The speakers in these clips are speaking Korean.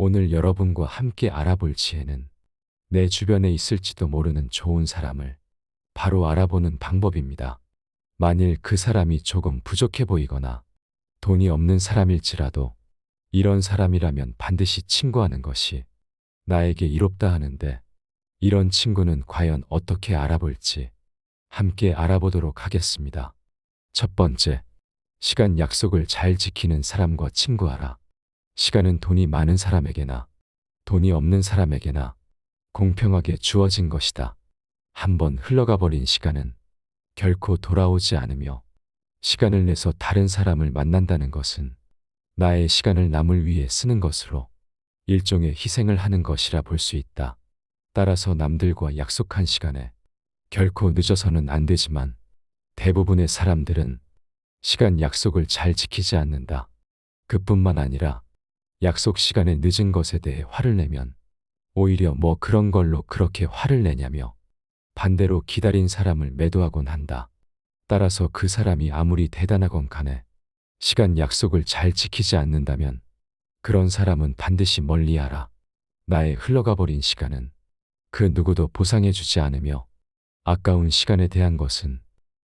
오늘 여러분과 함께 알아볼 지혜는 내 주변에 있을지도 모르는 좋은 사람을 바로 알아보는 방법입니다. 만일 그 사람이 조금 부족해 보이거나 돈이 없는 사람일지라도 이런 사람이라면 반드시 친구하는 것이 나에게 이롭다 하는데, 이런 친구는 과연 어떻게 알아볼지 함께 알아보도록 하겠습니다. 첫 번째, 시간 약속을 잘 지키는 사람과 친구하라. 시간은 돈이 많은 사람에게나 돈이 없는 사람에게나 공평하게 주어진 것이다. 한번 흘러가 버린 시간은 결코 돌아오지 않으며, 시간을 내서 다른 사람을 만난다는 것은 나의 시간을 남을 위해 쓰는 것으로 일종의 희생을 하는 것이라 볼 수 있다. 따라서 남들과 약속한 시간에 결코 늦어서는 안 되지만, 대부분의 사람들은 시간 약속을 잘 지키지 않는다. 그뿐만 아니라 약속 시간에 늦은 것에 대해 화를 내면 오히려 뭐 그런 걸로 그렇게 화를 내냐며 반대로 기다린 사람을 매도하곤 한다. 따라서 그 사람이 아무리 대단하건 간에 시간 약속을 잘 지키지 않는다면 그런 사람은 반드시 멀리하라. 나의 흘러가 버린 시간은 그 누구도 보상해주지 않으며, 아까운 시간에 대한 것은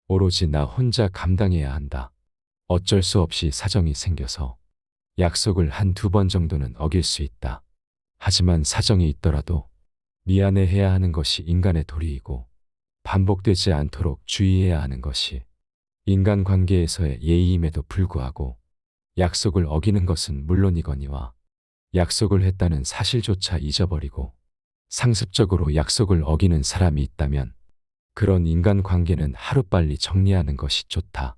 오로지 나 혼자 감당해야 한다. 어쩔 수 없이 사정이 생겨서 약속을 한두 번 정도는 어길 수 있다. 하지만 사정이 있더라도 미안해해야 하는 것이 인간의 도리이고, 반복되지 않도록 주의해야 하는 것이 인간관계에서의 예의임에도 불구하고 약속을 어기는 것은 물론이거니와, 약속을 했다는 사실조차 잊어버리고 상습적으로 약속을 어기는 사람이 있다면 그런 인간관계는 하루빨리 정리하는 것이 좋다.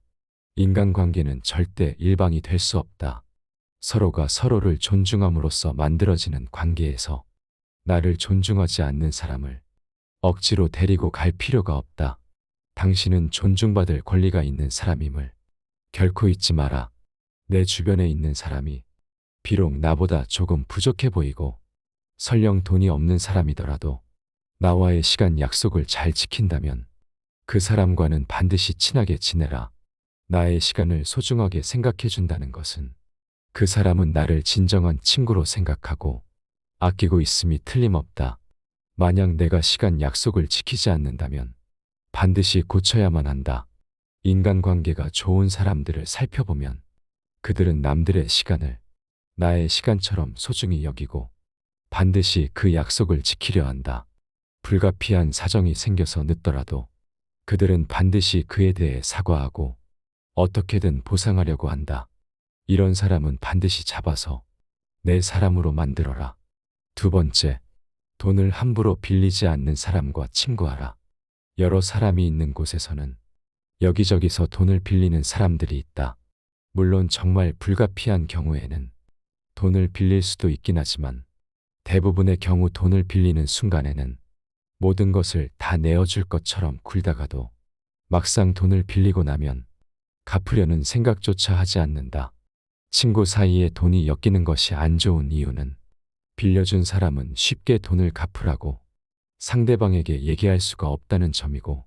인간관계는 절대 일방이 될 수 없다. 서로가 서로를 존중함으로써 만들어지는 관계에서 나를 존중하지 않는 사람을 억지로 데리고 갈 필요가 없다. 당신은 존중받을 권리가 있는 사람임을 결코 잊지 마라. 내 주변에 있는 사람이 비록 나보다 조금 부족해 보이고 설령 돈이 없는 사람이더라도 나와의 시간 약속을 잘 지킨다면 그 사람과는 반드시 친하게 지내라. 나의 시간을 소중하게 생각해 준다는 것은 그 사람은 나를 진정한 친구로 생각하고 아끼고 있음이 틀림없다. 만약 내가 시간 약속을 지키지 않는다면 반드시 고쳐야만 한다. 인간관계가 좋은 사람들을 살펴보면 그들은 남들의 시간을 나의 시간처럼 소중히 여기고 반드시 그 약속을 지키려 한다. 불가피한 사정이 생겨서 늦더라도 그들은 반드시 그에 대해 사과하고 어떻게든 보상하려고 한다. 이런 사람은 반드시 잡아서 내 사람으로 만들어라. 두 번째, 돈을 함부로 빌리지 않는 사람과 친구하라. 여러 사람이 있는 곳에서는 여기저기서 돈을 빌리는 사람들이 있다. 물론 정말 불가피한 경우에는 돈을 빌릴 수도 있긴 하지만, 대부분의 경우 돈을 빌리는 순간에는 모든 것을 다 내어줄 것처럼 굴다가도 막상 돈을 빌리고 나면 갚으려는 생각조차 하지 않는다. 친구 사이에 돈이 엮이는 것이 안 좋은 이유는 빌려준 사람은 쉽게 돈을 갚으라고 상대방에게 얘기할 수가 없다는 점이고,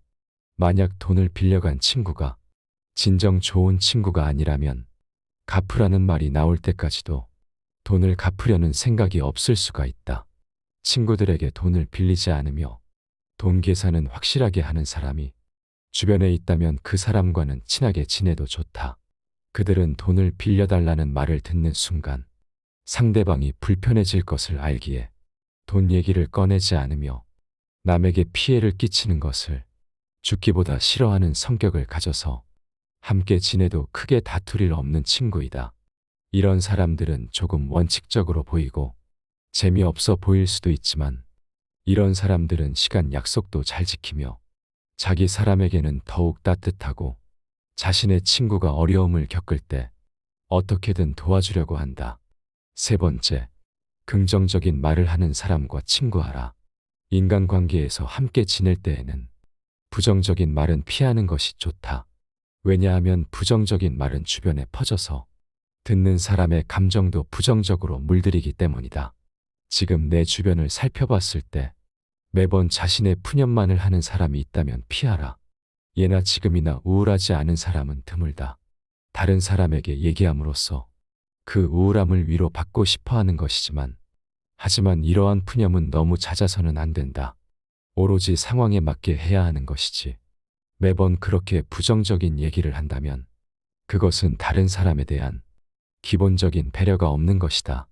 만약 돈을 빌려간 친구가 진정 좋은 친구가 아니라면 갚으라는 말이 나올 때까지도 돈을 갚으려는 생각이 없을 수가 있다. 친구들에게 돈을 빌리지 않으며 돈 계산은 확실하게 하는 사람이 주변에 있다면 그 사람과는 친하게 지내도 좋다. 그들은 돈을 빌려달라는 말을 듣는 순간 상대방이 불편해질 것을 알기에 돈 얘기를 꺼내지 않으며 남에게 피해를 끼치는 것을 죽기보다 싫어하는 성격을 가져서 함께 지내도 크게 다툴 일 없는 친구이다. 이런 사람들은 조금 원칙적으로 보이고 재미없어 보일 수도 있지만, 이런 사람들은 시간 약속도 잘 지키며 자기 사람에게는 더욱 따뜻하고 자신의 친구가 어려움을 겪을 때 어떻게든 도와주려고 한다. 세 번째, 긍정적인 말을 하는 사람과 친구하라. 인간관계에서 함께 지낼 때에는 부정적인 말은 피하는 것이 좋다. 왜냐하면 부정적인 말은 주변에 퍼져서 듣는 사람의 감정도 부정적으로 물들이기 때문이다. 지금 내 주변을 살펴봤을 때 매번 자신의 푸념만을 하는 사람이 있다면 피하라. 예나 지금이나 우울하지 않은 사람은 드물다. 다른 사람에게 얘기함으로써 그 우울함을 위로받고 싶어 하는 것이지만, 하지만 이러한 푸념은 너무 잦아서는 안 된다. 오로지 상황에 맞게 해야 하는 것이지. 매번 그렇게 부정적인 얘기를 한다면 그것은 다른 사람에 대한 기본적인 배려가 없는 것이다.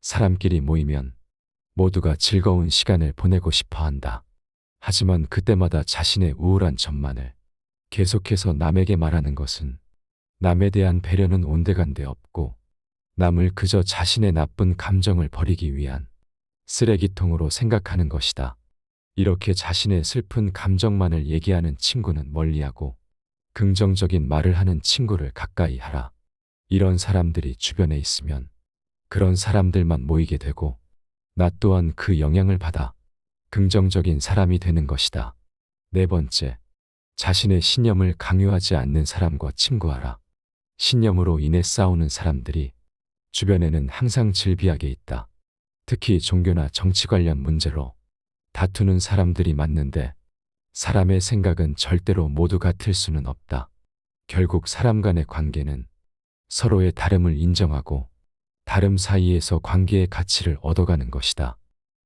사람끼리 모이면 모두가 즐거운 시간을 보내고 싶어 한다. 하지만 그때마다 자신의 우울한 점만을 계속해서 남에게 말하는 것은 남에 대한 배려는 온데간데 없고 남을 그저 자신의 나쁜 감정을 버리기 위한 쓰레기통으로 생각하는 것이다. 이렇게 자신의 슬픈 감정만을 얘기하는 친구는 멀리하고 긍정적인 말을 하는 친구를 가까이 하라. 이런 사람들이 주변에 있으면 그런 사람들만 모이게 되고 나 또한 그 영향을 받아 긍정적인 사람이 되는 것이다. 네 번째, 자신의 신념을 강요하지 않는 사람과 친구하라. 신념으로 인해 싸우는 사람들이 주변에는 항상 즐비하게 있다. 특히 종교나 정치 관련 문제로 다투는 사람들이 많는데 사람의 생각은 절대로 모두 같을 수는 없다. 결국 사람 간의 관계는 서로의 다름을 인정하고 다름 사이에서 관계의 가치를 얻어가는 것이다.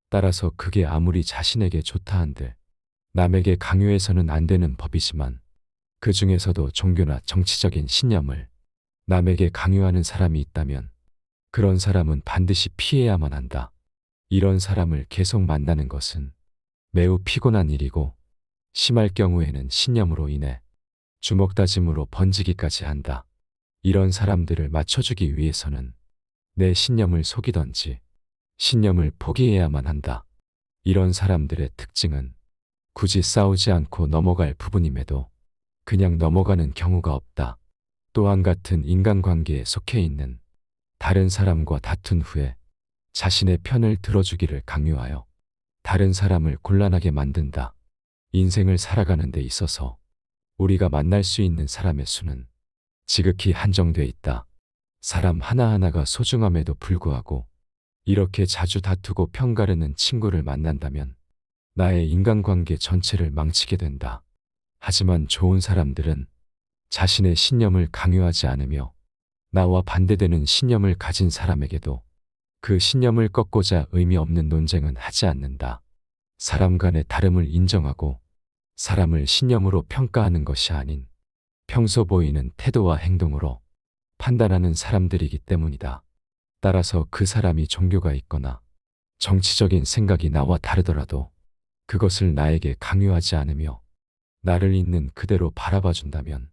따라서 그게 아무리 자신에게 좋다 한들 남에게 강요해서는 안 되는 법이지만 그 중에서도 종교나 정치적인 신념을 남에게 강요하는 사람이 있다면 그런 사람은 반드시 피해야만 한다. 이런 사람을 계속 만나는 것은 매우 피곤한 일이고 심할 경우에는 신념으로 인해 주먹다짐으로 번지기까지 한다. 이런 사람들을 맞춰주기 위해서는 내 신념을 속이던지 신념을 포기해야만 한다. 이런 사람들의 특징은 굳이 싸우지 않고 넘어갈 부분임에도 그냥 넘어가는 경우가 없다. 또한 같은 인간관계에 속해 있는 다른 사람과 다툰 후에 자신의 편을 들어주기를 강요하여 다른 사람을 곤란하게 만든다. 인생을 살아가는 데 있어서 우리가 만날 수 있는 사람의 수는 지극히 한정돼 있다. 사람 하나하나가 소중함에도 불구하고 이렇게 자주 다투고 편가르는 친구를 만난다면 나의 인간관계 전체를 망치게 된다. 하지만 좋은 사람들은 자신의 신념을 강요하지 않으며 나와 반대되는 신념을 가진 사람에게도 그 신념을 꺾고자 의미 없는 논쟁은 하지 않는다. 사람 간의 다름을 인정하고 사람을 신념으로 평가하는 것이 아닌 평소 보이는 태도와 행동으로 판단하는 사람들이기 때문이다. 따라서 그 사람이 종교가 있거나 정치적인 생각이 나와 다르더라도 그것을 나에게 강요하지 않으며 나를 있는 그대로 바라봐 준다면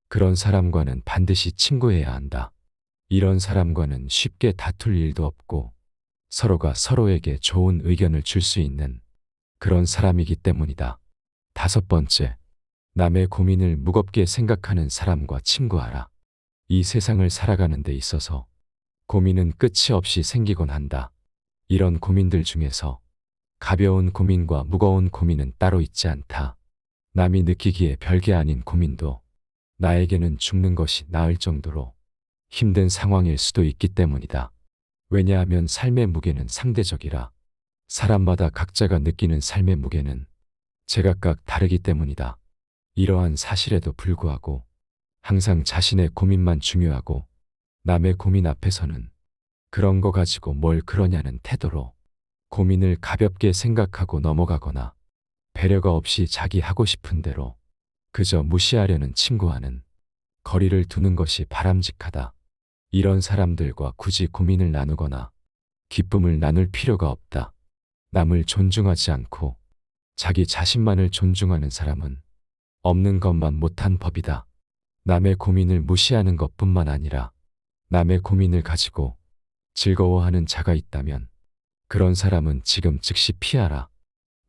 그런 사람과는 반드시 친구해야 한다. 이런 사람과는 쉽게 다툴 일도 없고 서로가 서로에게 좋은 의견을 줄 수 있는 그런 사람이기 때문이다. 다섯 번째, 남의 고민을 무겁게 생각하는 사람과 친구하라. 이 세상을 살아가는 데 있어서 고민은 끝이 없이 생기곤 한다. 이런 고민들 중에서 가벼운 고민과 무거운 고민은 따로 있지 않다. 남이 느끼기에 별게 아닌 고민도 나에게는 죽는 것이 나을 정도로 힘든 상황일 수도 있기 때문이다. 왜냐하면 삶의 무게는 상대적이라 사람마다 각자가 느끼는 삶의 무게는 제각각 다르기 때문이다. 이러한 사실에도 불구하고 항상 자신의 고민만 중요하고 남의 고민 앞에서는 그런 거 가지고 뭘 그러냐는 태도로 고민을 가볍게 생각하고 넘어가거나 배려가 없이 자기 하고 싶은 대로 그저 무시하려는 친구와는 거리를 두는 것이 바람직하다. 이런 사람들과 굳이 고민을 나누거나 기쁨을 나눌 필요가 없다. 남을 존중하지 않고 자기 자신만을 존중하는 사람은 없는 것만 못한 법이다. 남의 고민을 무시하는 것뿐만 아니라 남의 고민을 가지고 즐거워하는 자가 있다면 그런 사람은 지금 즉시 피하라.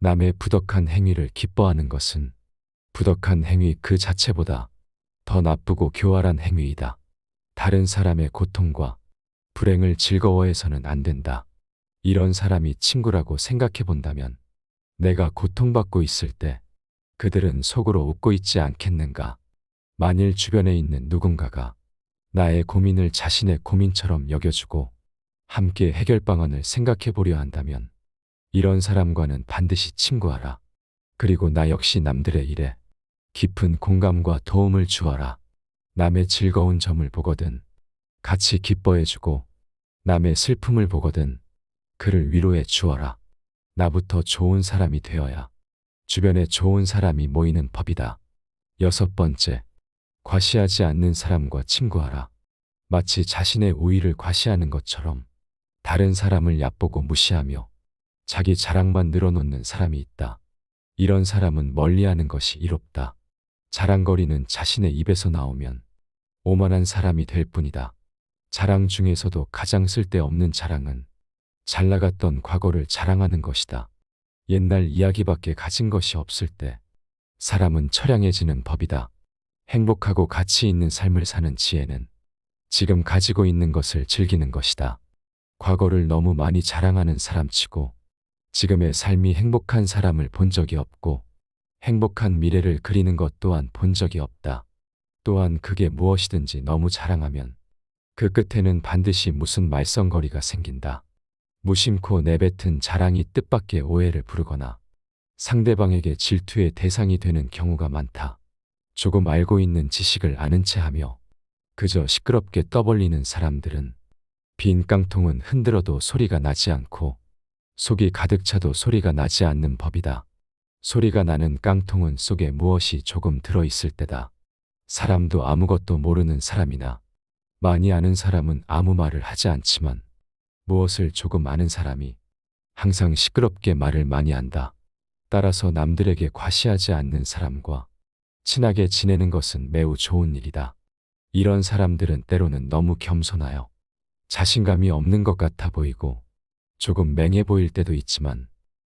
남의 부덕한 행위를 기뻐하는 것은 부덕한 행위 그 자체보다 더 나쁘고 교활한 행위이다. 다른 사람의 고통과 불행을 즐거워해서는 안 된다. 이런 사람이 친구라고 생각해 본다면 내가 고통받고 있을 때 그들은 속으로 웃고 있지 않겠는가? 만일 주변에 있는 누군가가 나의 고민을 자신의 고민처럼 여겨주고 함께 해결 방안을 생각해 보려 한다면 이런 사람과는 반드시 친구하라. 그리고 나 역시 남들의 일에 깊은 공감과 도움을 주어라. 남의 즐거운 점을 보거든 같이 기뻐해주고 남의 슬픔을 보거든 그를 위로해 주어라. 나부터 좋은 사람이 되어야 주변에 좋은 사람이 모이는 법이다. 여섯 번째, 과시하지 않는 사람과 친구하라. 마치 자신의 우위를 과시하는 것처럼 다른 사람을 얕보고 무시하며 자기 자랑만 늘어놓는 사람이 있다. 이런 사람은 멀리하는 것이 이롭다. 자랑거리는 자신의 입에서 나오면 오만한 사람이 될 뿐이다. 자랑 중에서도 가장 쓸데없는 자랑은 잘 나갔던 과거를 자랑하는 것이다. 옛날 이야기밖에 가진 것이 없을 때 사람은 처량해지는 법이다. 행복하고 가치 있는 삶을 사는 지혜는 지금 가지고 있는 것을 즐기는 것이다. 과거를 너무 많이 자랑하는 사람치고 지금의 삶이 행복한 사람을 본 적이 없고 행복한 미래를 그리는 것 또한 본 적이 없다. 또한 그게 무엇이든지 너무 자랑하면 그 끝에는 반드시 무슨 말썽거리가 생긴다. 무심코 내뱉은 자랑이 뜻밖의 오해를 부르거나 상대방에게 질투의 대상이 되는 경우가 많다. 조금 알고 있는 지식을 아는 채 하며 그저 시끄럽게 떠벌리는 사람들은 빈 깡통은 흔들어도 소리가 나지 않고 속이 가득 차도 소리가 나지 않는 법이다. 소리가 나는 깡통은 속에 무엇이 조금 들어있을 때다. 사람도 아무것도 모르는 사람이나 많이 아는 사람은 아무 말을 하지 않지만 무엇을 조금 아는 사람이 항상 시끄럽게 말을 많이 한다. 따라서 남들에게 과시하지 않는 사람과 친하게 지내는 것은 매우 좋은 일이다. 이런 사람들은 때로는 너무 겸손하여 자신감이 없는 것 같아 보이고 조금 맹해 보일 때도 있지만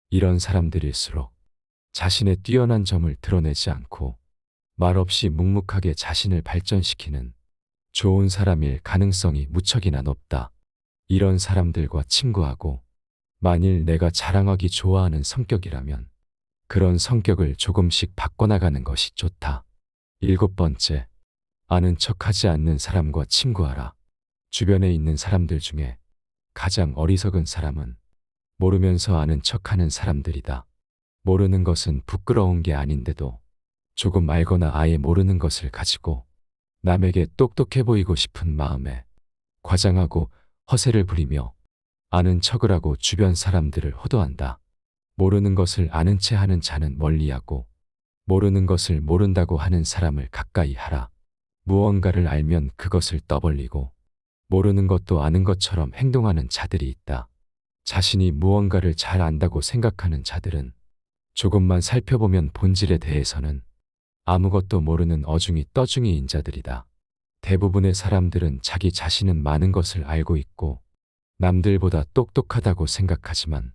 이런 사람들일수록 자신의 뛰어난 점을 드러내지 않고 말없이 묵묵하게 자신을 발전시키는 좋은 사람일 가능성이 무척이나 높다. 이런 사람들과 친구하고 만일 내가 자랑하기 좋아하는 성격이라면 그런 성격을 조금씩 바꿔나가는 것이 좋다. 일곱 번째, 아는 척하지 않는 사람과 친구하라. 주변에 있는 사람들 중에 가장 어리석은 사람은 모르면서 아는 척하는 사람들이다. 모르는 것은 부끄러운 게 아닌데도 조금 알거나 아예 모르는 것을 가지고 남에게 똑똑해 보이고 싶은 마음에 과장하고 허세를 부리며 아는 척을 하고 주변 사람들을 호도한다. 모르는 것을 아는 채 하는 자는 멀리하고 모르는 것을 모른다고 하는 사람을 가까이 하라. 무언가를 알면 그것을 떠벌리고 모르는 것도 아는 것처럼 행동하는 자들이 있다. 자신이 무언가를 잘 안다고 생각하는 자들은 조금만 살펴보면 본질에 대해서는 아무것도 모르는 어중이 떠중이인 자들이다. 대부분의 사람들은 자기 자신은 많은 것을 알고 있고 남들보다 똑똑하다고 생각하지만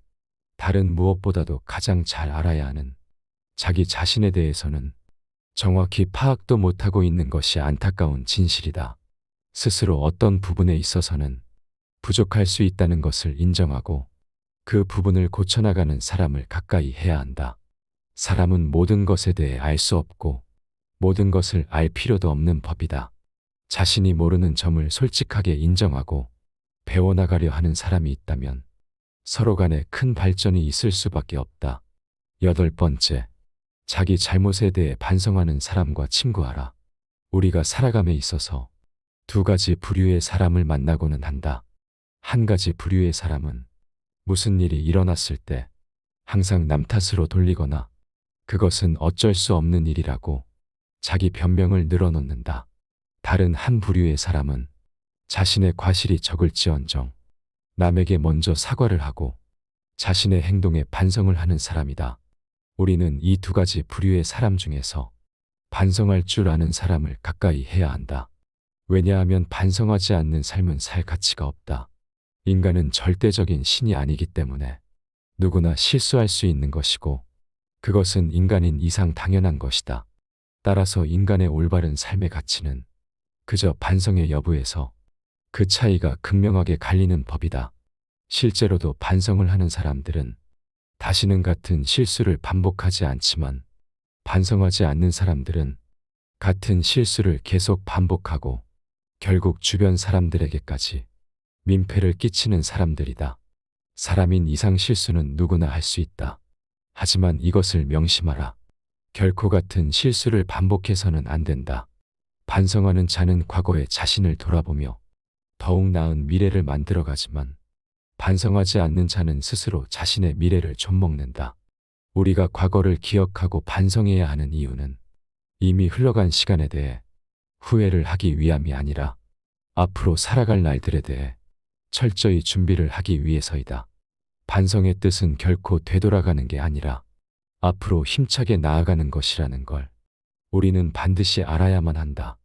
다른 무엇보다도 가장 잘 알아야 하는 자기 자신에 대해서는 정확히 파악도 못하고 있는 것이 안타까운 진실이다. 스스로 어떤 부분에 있어서는 부족할 수 있다는 것을 인정하고 그 부분을 고쳐나가는 사람을 가까이 해야 한다. 사람은 모든 것에 대해 알 수 없고 모든 것을 알 필요도 없는 법이다. 자신이 모르는 점을 솔직하게 인정하고 배워나가려 하는 사람이 있다면 서로 간에 큰 발전이 있을 수밖에 없다. 여덟 번째, 자기 잘못에 대해 반성하는 사람과 친구하라. 우리가 살아감에 있어서 두 가지 부류의 사람을 만나고는 한다. 한 가지 부류의 사람은 무슨 일이 일어났을 때 항상 남 탓으로 돌리거나 그것은 어쩔 수 없는 일이라고 자기 변명을 늘어놓는다. 다른 한 부류의 사람은 자신의 과실이 적을지언정 남에게 먼저 사과를 하고 자신의 행동에 반성을 하는 사람이다. 우리는 이 두 가지 부류의 사람 중에서 반성할 줄 아는 사람을 가까이 해야 한다. 왜냐하면 반성하지 않는 삶은 살 가치가 없다. 인간은 절대적인 신이 아니기 때문에 누구나 실수할 수 있는 것이고 그것은 인간인 이상 당연한 것이다. 따라서 인간의 올바른 삶의 가치는 그저 반성의 여부에서 그 차이가 극명하게 갈리는 법이다. 실제로도 반성을 하는 사람들은 다시는 같은 실수를 반복하지 않지만 반성하지 않는 사람들은 같은 실수를 계속 반복하고 결국 주변 사람들에게까지 민폐를 끼치는 사람들이다. 사람인 이상 실수는 누구나 할 수 있다. 하지만 이것을 명심하라. 결코 같은 실수를 반복해서는 안 된다. 반성하는 자는 과거의 자신을 돌아보며 더욱 나은 미래를 만들어가지만 반성하지 않는 자는 스스로 자신의 미래를 좀먹는다. 우리가 과거를 기억하고 반성해야 하는 이유는 이미 흘러간 시간에 대해 후회를 하기 위함이 아니라 앞으로 살아갈 날들에 대해 철저히 준비를 하기 위해서이다. 반성의 뜻은 결코 되돌아가는 게 아니라 앞으로 힘차게 나아가는 것이라는 걸 우리는 반드시 알아야만 한다.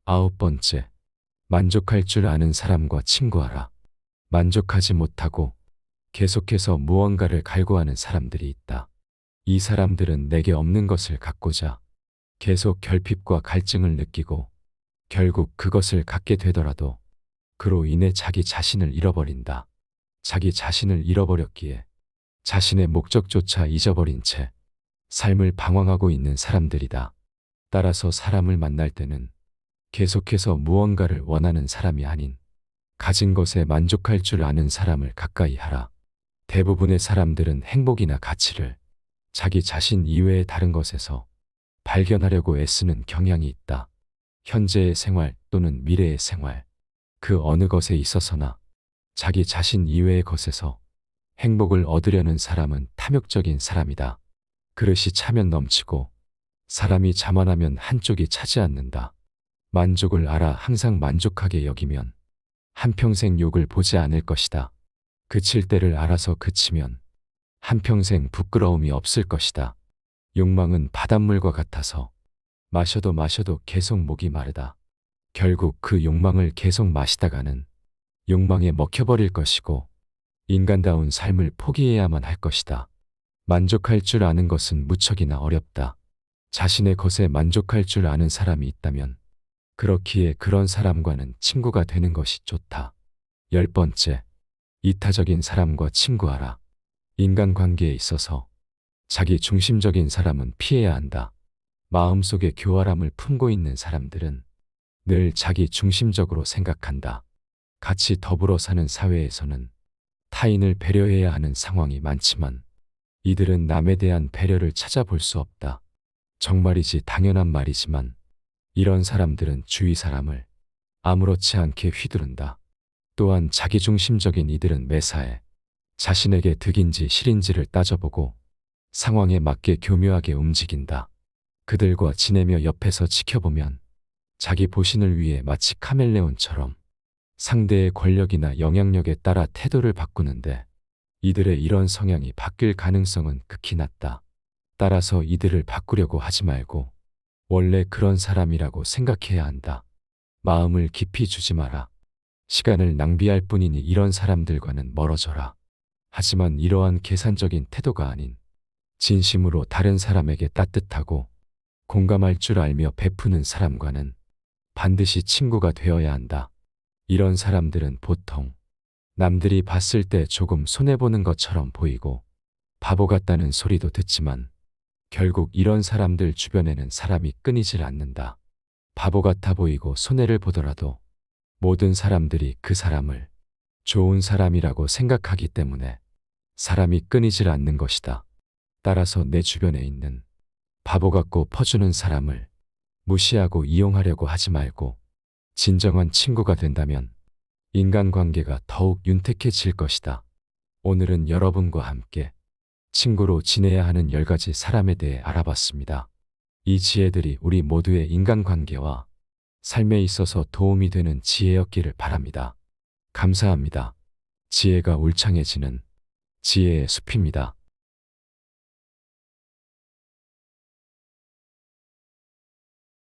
9번째, 만족할 줄 아는 사람과 친구하라. 만족하지 못하고 계속해서 무언가를 갈구하는 사람들이 있다. 이 사람들은 내게 없는 것을 갖고자 계속 결핍과 갈증을 느끼고 결국 그것을 갖게 되더라도 그로 인해 자기 자신을 잃어버린다. 자기 자신을 잃어버렸기에 자신의 목적조차 잊어버린 채 삶을 방황하고 있는 사람들이다. 따라서 사람을 만날 때는 계속해서 무언가를 원하는 사람이 아닌 가진 것에 만족할 줄 아는 사람을 가까이 하라. 대부분의 사람들은 행복이나 가치를 자기 자신 이외의 다른 것에서 발견하려고 애쓰는 경향이 있다. 현재의 생활 또는 미래의 생활, 그 어느 것에 있어서나 자기 자신 이외의 것에서 행복을 얻으려는 사람은 탐욕적인 사람이다. 그릇이 차면 넘치고 사람이 자만하면 한쪽이 차지 않는다. 만족을 알아 항상 만족하게 여기면 한평생 욕을 보지 않을 것이다. 그칠 때를 알아서 그치면 한평생 부끄러움이 없을 것이다. 욕망은 바닷물과 같아서 마셔도 마셔도 계속 목이 마르다. 결국 그 욕망을 계속 마시다가는 욕망에 먹혀버릴 것이고 인간다운 삶을 포기해야만 할 것이다. 만족할 줄 아는 것은 무척이나 어렵다. 자신의 것에 만족할 줄 아는 사람이 있다면 그렇기에 그런 사람과는 친구가 되는 것이 좋다. 10번째, 이타적인 사람과 친구하라. 인간관계에 있어서 자기 중심적인 사람은 피해야 한다. 마음속에 교활함을 품고 있는 사람들은 늘 자기 중심적으로 생각한다. 같이 더불어 사는 사회에서는 타인을 배려해야 하는 상황이 많지만 이들은 남에 대한 배려를 찾아볼 수 없다. 정말이지 당연한 말이지만 이런 사람들은 주위 사람을 아무렇지 않게 휘두른다. 또한 자기중심적인 이들은 매사에 자신에게 득인지 실인지를 따져보고 상황에 맞게 교묘하게 움직인다. 그들과 지내며 옆에서 지켜보면 자기 보신을 위해 마치 카멜레온처럼 상대의 권력이나 영향력에 따라 태도를 바꾸는데 이들의 이런 성향이 바뀔 가능성은 극히 낮다. 따라서 이들을 바꾸려고 하지 말고 원래 그런 사람이라고 생각해야 한다. 마음을 깊이 주지 마라. 시간을 낭비할 뿐이니 이런 사람들과는 멀어져라. 하지만 이러한 계산적인 태도가 아닌 진심으로 다른 사람에게 따뜻하고 공감할 줄 알며 베푸는 사람과는 반드시 친구가 되어야 한다. 이런 사람들은 보통 남들이 봤을 때 조금 손해보는 것처럼 보이고 바보 같다는 소리도 듣지만 결국 이런 사람들 주변에는 사람이 끊이질 않는다. 바보 같아 보이고 손해를 보더라도 모든 사람들이 그 사람을 좋은 사람이라고 생각하기 때문에 사람이 끊이질 않는 것이다. 따라서 내 주변에 있는 바보 같고 퍼주는 사람을 무시하고 이용하려고 하지 말고 진정한 친구가 된다면 인간관계가 더욱 윤택해질 것이다. 오늘은 여러분과 함께 친구로 지내야 하는 10가지 사람에 대해 알아봤습니다. 이 지혜들이 우리 모두의 인간관계와 삶에 있어서 도움이 되는 지혜였기를 바랍니다. 감사합니다. 지혜가 울창해지는 지혜의 숲입니다.